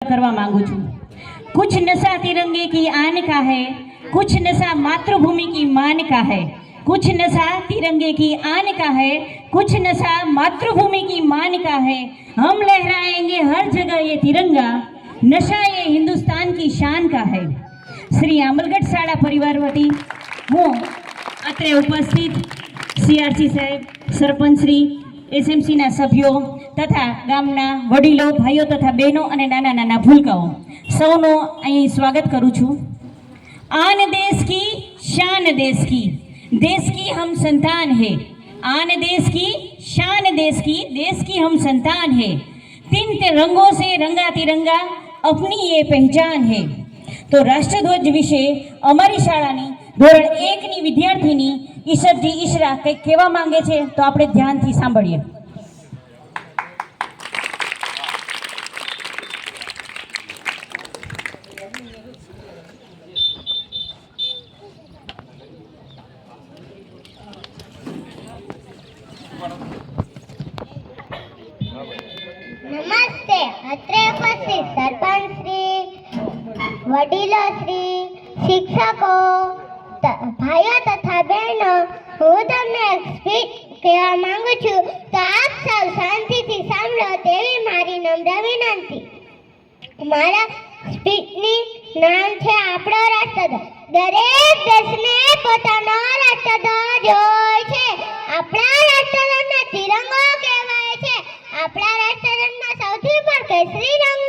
કરવા માંगू છું। कुछ नशा तिरंगे की आन का है, कुछ नशा मातृभूमि की मान का है। कुछ नशा तिरंगे की आन का है, कुछ नशा मातृभूमि की मान का है। हम लहराएंगे हर जगह ये तिरंगा, नशा ये हिंदुस्तान की शान का है। श्री आमलगढ़ शाळा परिवार वती હું અત્રે ઉપસ્થિત સીઆરસી સાહેબ, સરપંચશ્રી, એસએમસીના સભ્યો તથા ગામના વડીલો, ભાઈઓ તથા બહેનો અને નાના નાના ભૂલકાઓ સૌનું અહીં સ્વાગત કરું છું। आन देश की शान देश की हम संतान है। आन देश की शान देश की हम संतान है। तीन रंगों से रंगा तिरंगा अपनी ये पहचान है। तो राष्ट्रध्वज विषे अमारी शाळानी ધોરણ 1 ની વિદ્યાર્થીની ઈશરજી ઈશરા કંઈક કહેવા માંગે છે, તો આપણે ધ્યાનથી સાંભળીએ। નમસ્તે। અત્રે ઉપસ્થિત સરપંચ શ્રી, વડીલો શ્રી, શિક્ષકો, ભાઈઓ તથા બહેનો, હું તમને એક સ્પીચ કહેવા માંગુ છું, તો આપ સૌ શાંતિથી સાંભળો તેવી મારી નમ્ર વિનંતી। મારા સ્પીચની નામ છે આપણો રાષ્ટ્રધ્વજ। દરેક દેશને પોતાનો રાષ્ટ્રધ્વજ હોય છે। આપણા રાષ્ટ્રધ્વજને તિરંગો કહેવાય છે। આપણા રાષ્ટ્રધ્વજમાં સૌથી ઉપર કેસરી રંગ